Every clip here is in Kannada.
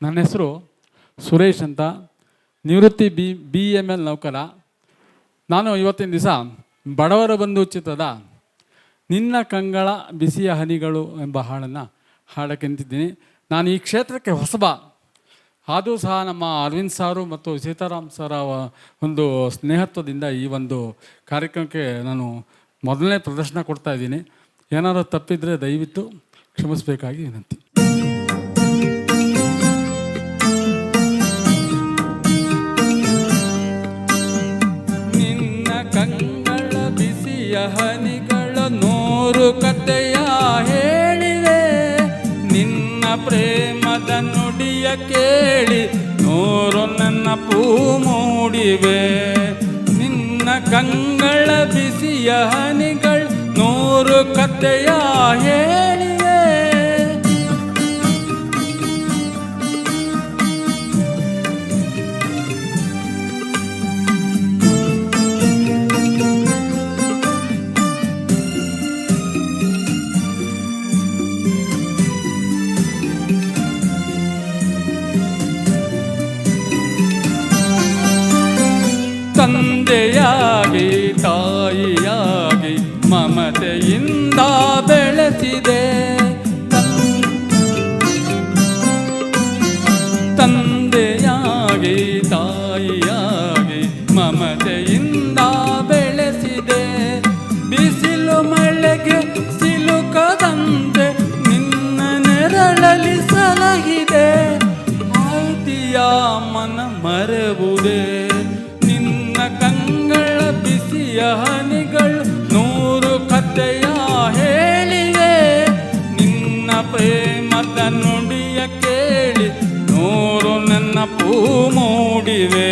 ನನ್ನ ಹೆಸರು ಸುರೇಶ್ ಅಂತ, ನಿವೃತ್ತಿ BML ನೌಕರ. ನಾನು ಇವತ್ತಿನ ದಿವಸ ಬಡವರ ಬಂಧು ಚಿತ್ರದ ನಿನ್ನ ಕಂಗಳ ಬಿಸಿಯ ಹನಿಗಳು ಎಂಬ ಹಾಡನ್ನು ಹಾಡಕ್ಕೆ ನಿಂತಿದ್ದೀನಿ. ನಾನು ಈ ಕ್ಷೇತ್ರಕ್ಕೆ ಹೊಸಬ, ಆದರೂ ಸಹ ನಮ್ಮ ಅರವಿಂದ್ ಸಾರು ಮತ್ತು ಸೀತಾರಾಮ್ ಸರ ಒಂದು ಸ್ನೇಹತ್ವದಿಂದ ಈ ಒಂದು ಕಾರ್ಯಕ್ರಮಕ್ಕೆ ನಾನು ಮೊದಲನೇ ಪ್ರದರ್ಶನ ಕೊಡ್ತಾ ಇದ್ದೀನಿ. ಏನಾದರೂ ತಪ್ಪಿದರೆ ದಯವಿಟ್ಟು ಕ್ಷಮಿಸಬೇಕಾಗಿ ವಿನಂತಿ. ನಿನ್ನ ಕಂಗಳ ಬಿಸಿಯ ಹನಿಗಳ 100 ಕಥೆಯ ಹೇಳಿವೆ, ನಿನ್ನ ಪ್ರೇಮದ ನುಡಿಯ ಕೇಳಿ 100 ನೆನಪು ಮೂಡಿವೆ. ನಿನ್ನ ಕಂಗಳ ಬಿಸಿಯ ಹನಿಗಳು 100 ಕಥೆಯ ಹೇಳಿವೆ. ತಂದೆಯಾಗಿ ತಾಯಿಯಾಗಿ ಮಮತೆಯಿಂದ ಬೆಳೆಸಿದೆ, ತಂದೆಯಾಗಿ ತಾಯಿಯಾಗಿ ಮಮತೆಯಿಂದ ಬೆಳೆಸಿದೆ. ಬಿಸಿಲು ಮಳೆಗೆ ಸಿಲುಕದಂತೆ ನಿನ್ನ ನೆರಳಲಿ ಸಲಹಿದೆ. ಆಯ್ತಿಯ ಮನ ಮರೆವುದೇ, ಕಂಗಳ ಬಿಸಿಯ ಹನಿಗಳು 100 ಕಥೆಯ ಹೇಳಿವೆ. ನಿನ್ನ ಪ್ರೇಮದ ನುಡಿಯ ಕೇಳಿ 100 ನೆನಪು ಮೂಡಿವೆ.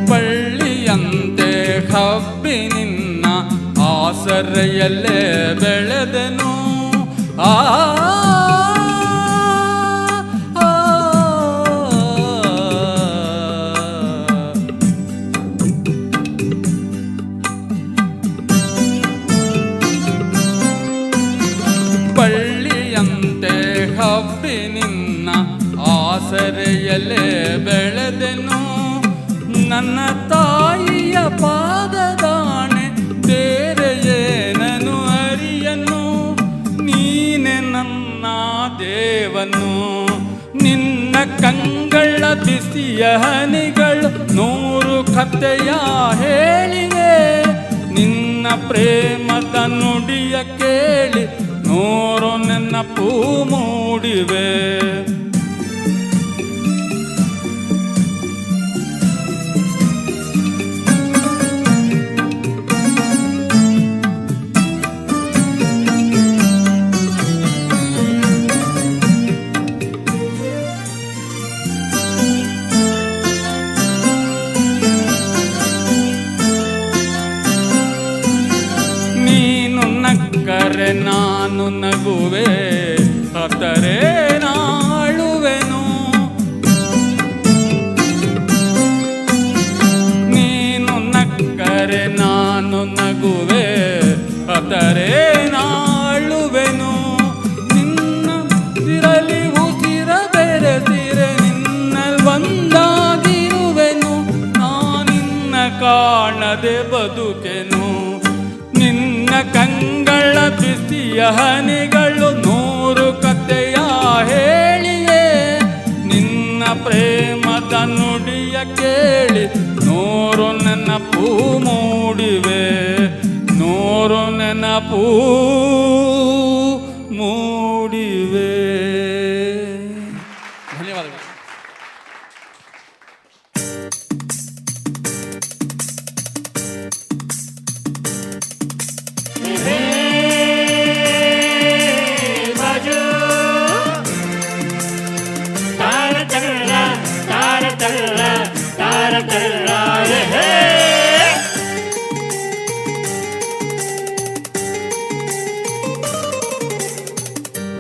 ಬಳ್ಳಿಯಂತೆ ಹಬ್ಬಿ ನಿನ್ನ ಆಸರೆಯಲ್ಲೇ ಬೆಳೆದೆನು. ಬಳ್ಳಿಯಂತೆ ಹಬ್ಬಿ ನಿನ್ನ ಆಸರೆಯಲ್ಲೇ ಬೆಳೆದೆನು. ನನ್ನ ತಾಯಿಯ ಪಾದದಾಣೆ ಬೇರೆ ಏನನು ಅರಿಯನು, ನೀನೆ ನನ್ನ ದೇವನು. ನಿನ್ನ ಕಂಗಳ ಬಿಸಿಯ ಹನಿಗಳು 100 ಕಥೆಯ ಹೇಳಿವೆ. ನಿನ್ನ ಪ್ರೇಮದ ನುಡಿಯ ಕೇಳಿ 100 ನೆನಪು ಮೂಡಿವೆ. ನಕ್ಕರೆ ನಾನು ನಗುವೆ, ಅತ್ತರೆ ನಾಳುವೆನು. ನೀನು ನಕ್ಕರೆ ನಾನು ನಗುವೆ, ಅತ್ತರೆ ನಾಳುವೆನು. ನಿನ್ನ ಸಿರಲಿ ಉಸಿರ ಬೆರೆಸಿರೆ ನಿನ್ನಲ್ಲಿ ಒಂದಾಗಿರುವೆನು. ನಾನಿನ್ನ ಕಾಣದೆ ಬದುಕೆನು. ನಿನ್ನ ಕಂಗಳ ಬಿಸಿಯ ಹನಿಗಳು 100 ಕಥೆಯ ಹೇಳಿವೆ. ನಿನ್ನ ಪ್ರೇಮದ ನುಡಿಯ ಕೇಳಿ 100 ನೆನಪು ಮೂಡಿವೆ. 100 ನೆನಪು ಮೂಡಿವೆ. ಧನ್ಯವಾದಗಳು.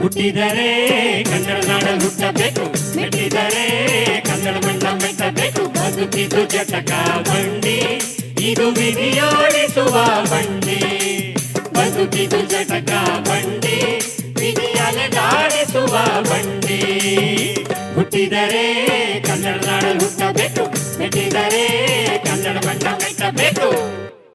ಹುಟ್ಟಿದರೆ ಕನ್ನಡ ನಾಡಲ್ಲಿ ಹುಟ್ಟಬೇಕು, ಮೆಟ್ಟಿದರೆ ಕನ್ನಡ ಬಣ್ಣ ಮೆಟ್ಟಬೇಕು. ಬದುಕಿದು ಜಟಕ ಬಂಡಿ, ಇದು ವಿಧಿಯೋಡಿಸುವ ಬಂಡಿ. ಬದುಕಿದು ಜಟಕ ಬಂಡಿ, ವಿಧಿಯಲೆದಾಡಿಸುವ ಬಂಡಿ. ಹುಟ್ಟಿದರೆ ಕನ್ನಡ ನಾಡಲ್ಲಿ ಹುಟ್ಟಬೇಕು, ಮೆಟ್ಟಿದರೆ ಕನ್ನಡ ಬಣ್ಣ ಮೆಟ್ಟಬೇಕು.